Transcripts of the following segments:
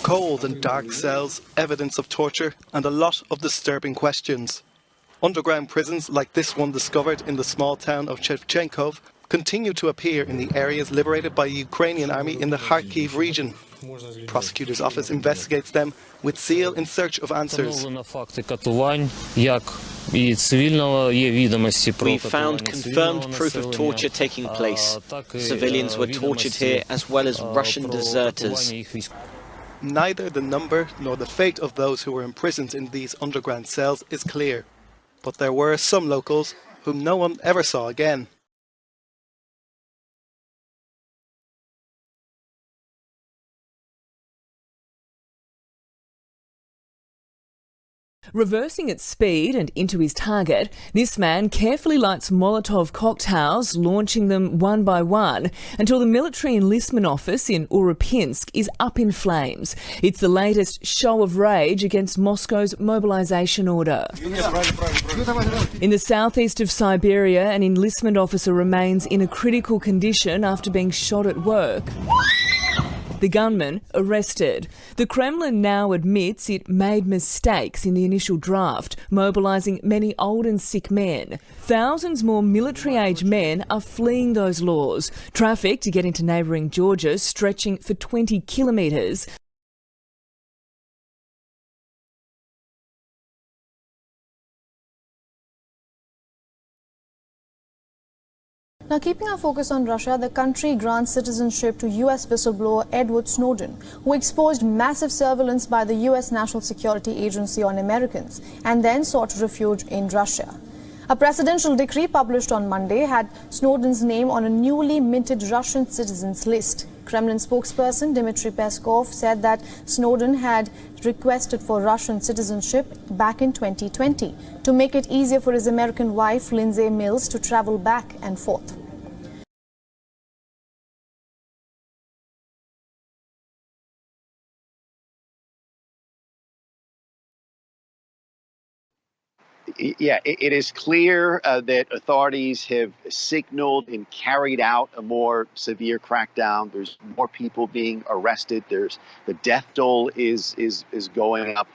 Cold and dark cells, evidence of torture, and a lot of disturbing questions. Underground prisons like this one discovered in the small town of Shevchenkov continue to appear in the areas liberated by the Ukrainian army in the Kharkiv region. Prosecutor's office investigates them with zeal in search of answers. We found confirmed proof of torture taking place. Civilians were tortured here as well as Russian deserters. Neither the number nor the fate of those who were imprisoned in these underground cells is clear. But there were some locals whom no one ever saw again. Reversing at speed and into his target, this man carefully lights Molotov cocktails, launching them one by one until the military enlistment office in Urapinsk is up in flames. It's the latest show of rage against Moscow's mobilisation order. In the southeast of Siberia, an enlistment officer remains in a critical condition after being shot at work. The gunman arrested. The Kremlin now admits it made mistakes in the initial draft, mobilising many old and sick men. Thousands more military-age men are fleeing those laws. Traffic to get into neighbouring Georgia stretching for 20 kilometres. Now, keeping our focus on Russia, the country grants citizenship to US whistleblower Edward Snowden, who exposed massive surveillance by the US National Security Agency on Americans and then sought refuge in Russia. A presidential decree published on Monday had Snowden's name on a newly minted Russian citizens list. Kremlin spokesperson Dmitry Peskov said that Snowden had requested for Russian citizenship back in 2020 to make it easier for his American wife, Lindsay Mills, to travel back and forth. Yeah, it is clear that authorities have signaled and carried out a more severe crackdown. There's more people being arrested. There's the death toll is going up.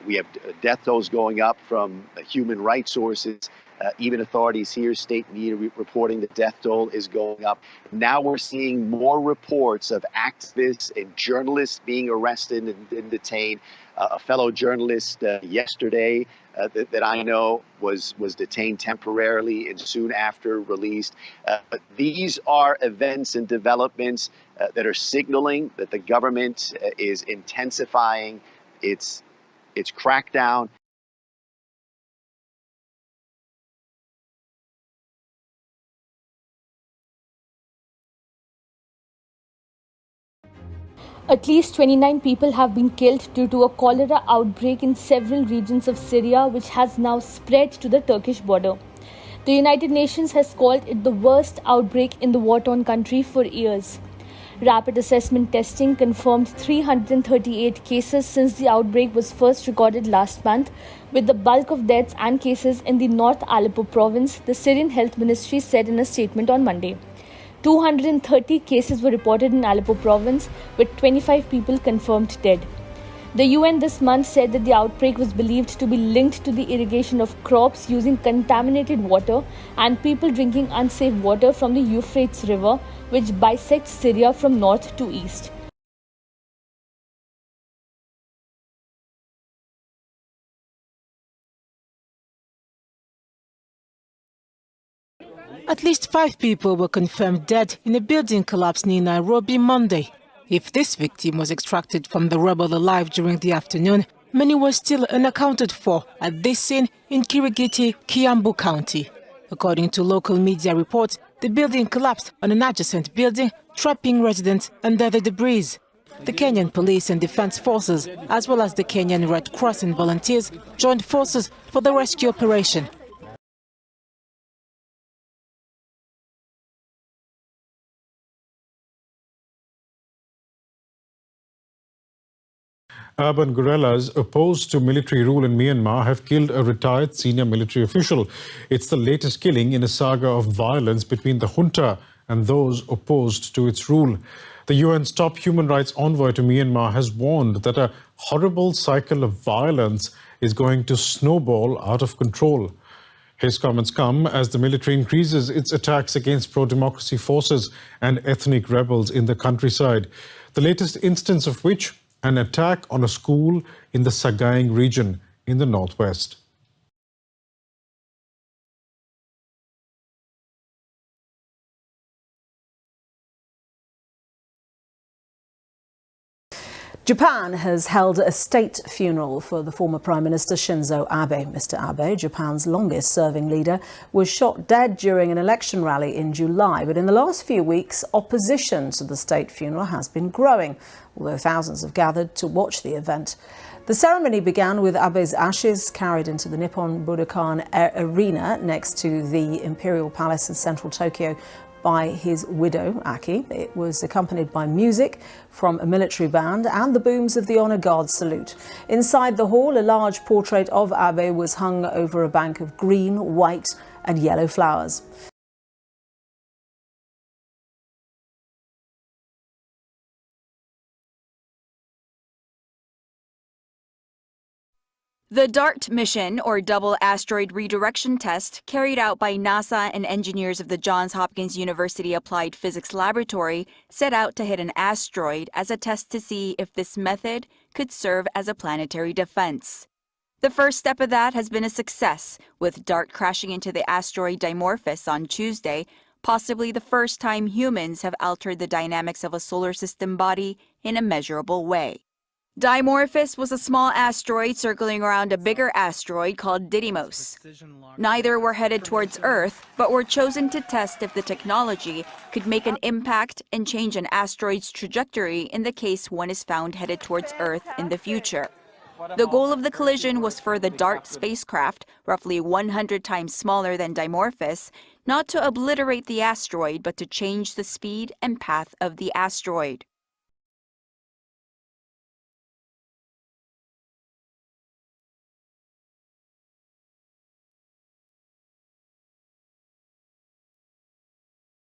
We have death tolls going up from human rights sources. Even authorities here, state media reporting the death toll is going up. Now we're seeing more reports of activists and journalists being arrested and detained. A fellow journalist yesterday that I know was detained temporarily and soon after released. But these are events and developments that are signaling that the government is intensifying its crackdown. At least 29 people have been killed due to a cholera outbreak in several regions of Syria, which has now spread to the Turkish border. The United Nations has called it the worst outbreak in the war-torn country for years. Rapid assessment testing confirmed 338 cases since the outbreak was first recorded last month, with the bulk of deaths and cases in the North Aleppo province, the Syrian Health Ministry said in a statement on Monday. 230 cases were reported in Aleppo province, with 25 people confirmed dead. The UN this month said that the outbreak was believed to be linked to the irrigation of crops using contaminated water and people drinking unsafe water from the Euphrates River, which bisects Syria from north to east. At least 5 people were confirmed dead in a building collapse near Nairobi Monday. If this victim was extracted from the rubble alive during the afternoon, many were still unaccounted for at this scene in Kirigiti, Kiambu County. According to local media reports, the building collapsed on an adjacent building, trapping residents under the debris. The Kenyan police and defense forces, as well as the Kenyan Red Cross and volunteers, joined forces for the rescue operation. Urban guerrillas opposed to military rule in Myanmar have killed a retired senior military official. It's the latest killing in a saga of violence between the junta and those opposed to its rule. The UN's top human rights envoy to Myanmar has warned that a horrible cycle of violence is going to snowball out of control. His comments come as the military increases its attacks against pro-democracy forces and ethnic rebels in the countryside. The latest instance of which, an attack on a school in the Sagaing region in the northwest. Japan has held a state funeral for the former Prime Minister Shinzo Abe. Mr. Abe, Japan's longest-serving leader, was shot dead during an election rally in July. But in the last few weeks, opposition to the state funeral has been growing, although thousands have gathered to watch the event. The ceremony began with Abe's ashes carried into the Nippon Budokan Arena next to the Imperial Palace in central Tokyo by his widow, Aki. It was accompanied by music from a military band and the booms of the Honor Guard salute. Inside the hall, a large portrait of Abe was hung over a bank of green, white and yellow flowers. The DART mission, or Double Asteroid Redirection Test, carried out by NASA and engineers of the Johns Hopkins University Applied Physics Laboratory, set out to hit an asteroid as a test to see if this method could serve as a planetary defense. The first step of that has been a success, with DART crashing into the asteroid Dimorphos on Tuesday, possibly the first time humans have altered the dynamics of a solar system body in a measurable way. Dimorphos was a small asteroid circling around a bigger asteroid called Dimorphos. Neither were headed towards Earth, but were chosen to test if the technology could make an impact and change an asteroid's trajectory in the case one is found headed towards Earth in the future. The goal of the collision was for the DART spacecraft, roughly 100 times smaller than Dimorphos, not to obliterate the asteroid, but to change the speed and path of the asteroid.